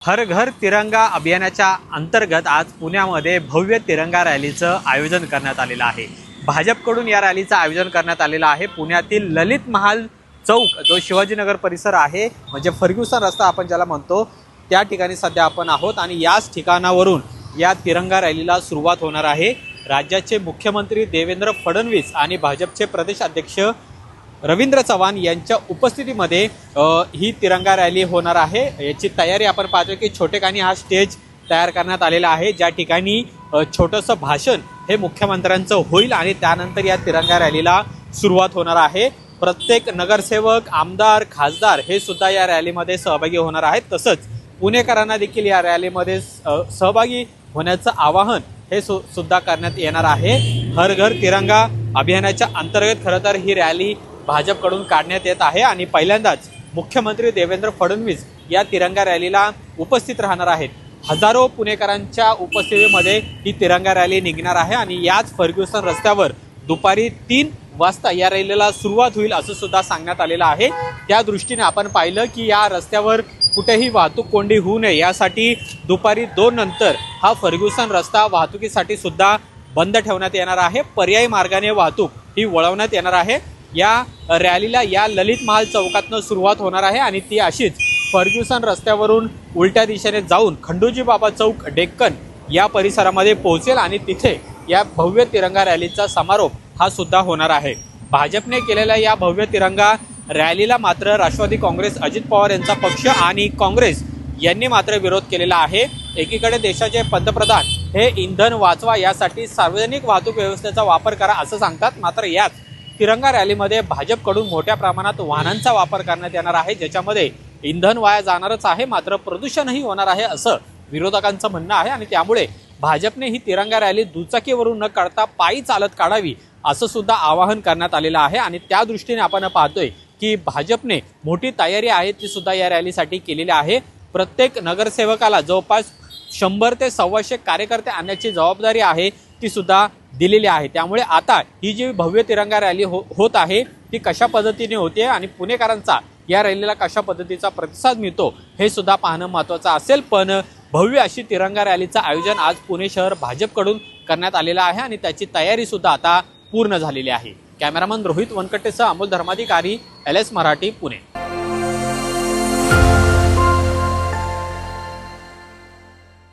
हर घर तिरंगा अभियानाच्या अंतर्गत आज पुण्यामध्ये भव्य तिरंगा रॅलीचं आयोजन करण्यात आलेलं आहे। भाजपकडून या रॅलीचं आयोजन करण्यात आलेलं आहे। पुण्यातील ललित महाल चौक जो शिवाजीनगर परिसर आहे, म्हणजे फर्ग्युसन रस्ता आपण ज्याला म्हणतो, त्या ठिकाणी सध्या आपण आहोत आणि याच ठिकाणावरून या तिरंगा रॅलीला सुरुवात होणार आहे। राज्याचे मुख्यमंत्री देवेंद्र फडणवीस आणि भाजपचे प्रदेश अध्यक्ष रवींद्र चव्हाण यांच्या उपस्थितीमध्ये ही तिरंगा रॅली होणार आहे। याची तयारी आपण पाहतो की छोटेखानी हा स्टेज तयार करण्यात आलेला आहे, ज्या ठिकाणी छोटंसं भाषण हे मुख्यमंत्र्यांचं होईल आणि त्यानंतर या तिरंगा रॅलीला सुरुवात होणार आहे। प्रत्येक नगरसेवक, आमदार, खासदार हे सुद्धा या रॅलीमध्ये सहभागी होणार आहेत। तसंच पुणेकरांना देखील या रॅलीमध्ये सहभागी होण्याचं आवाहन हे सुद्धा करण्यात येणार आहे। हर घर तिरंगा अभियानाच्या अंतर्गत खरं तर ही रॅली भाजपकडून काढण्यात येत आहे आणि पहिल्यांदाच मुख्यमंत्री देवेंद्र फडणवीस या तिरंगा रॅलीला उपस्थित राहणार आहेत। हजारो पुणेकरांच्या उपस्थितीमध्ये ही तिरंगा रॅली निघणार आहे आणि याच फर्ग्युसन रस्त्यावर दुपारी 3 वाजता या रॅलीला सुरुवात होईल असं सुद्धा सांगण्यात आलेलं आहे। त्या दृष्टीने आपण पाहिलं की या रस्त्यावर कुठेही वाहतूक कोंडी होऊ नये यासाठी दुपारी 2 नंतर हा फर्ग्युसन रस्ता वाहतुकीसाठी सुद्धा बंद ठेवण्यात येणार आहे। पर्यायी मार्गाने वाहतूक ही वळवण्यात येणार आहे। या रॅलीला या ललित महाल चौकातनं सुरुवात होणार आहे आणि ती अशीच फर्ग्युसन रस्त्यावरून उलट्या दिशेने जाऊन खंडोजी बाबा चौक, डेक्कन या परिसरामध्ये पोहोचेल आणि तिथे या भव्य तिरंगा रॅलीचा समारोप हा सुद्धा होणार आहे। भाजपने केलेल्या या भव्य तिरंगा रॅलीला मात्र राष्ट्रवादी काँग्रेस, अजित पवार यांचा पक्ष आणि काँग्रेस यांनी मात्र विरोध केलेला आहे। एकीकडे देशाचे पंतप्रधान हे इंधन वाचवा यासाठी सार्वजनिक वाहतूक व्यवस्थेचा वापर करा असं सांगतात, मात्र याच तिरंगा रॅलीमध्ये भाजपकडून मोठ्या प्रमाणात वाहनांचा वापर करण्यात येणार आहे, ज्याच्यामध्ये इंधन वाया जाणारच आहे मात्र प्रदूषणही होणार आहे असं विरोधकांचं म्हणणं आहे आणि त्यामुळे भाजपने ही तिरंगा रॅली दुचाकीवरून न काढता पायी चालत काढावी असं सुद्धा आवाहन करण्यात आलेलं आहे। आणि त्या दृष्टीने आपण पाहतोय की भाजपने मोठी तयारी आहे ती सुद्धा या रॅलीसाठी केलेली आहे। प्रत्येक नगरसेवकाला जवळपास 100 ते 125 कार्यकर्ते आणण्याची जबाबदारी आहे ती सुद्धा दिलेली आहे। त्यामुळे आता ही जी भव्य तिरंगा रॅली होत आहे ती कशा पद्धतीने होते आणि पुणेकरांचा या रॅलीला कशा पद्धतीचा प्रतिसाद मिळतो हे सुद्धा पाहणं महत्त्वाचं असेल। पण भव्य अशी तिरंगा रॅलीचं आयोजन आज पुणे शहर भाजपकडून करण्यात आलेलं आहे आणि त्याची तयारी सुद्धा आता पूर्ण झालेली आहे। कॅमेरामन रोहित वनकट्टेसह अमोल धर्माधिकारी, LS मराठी, पुणे।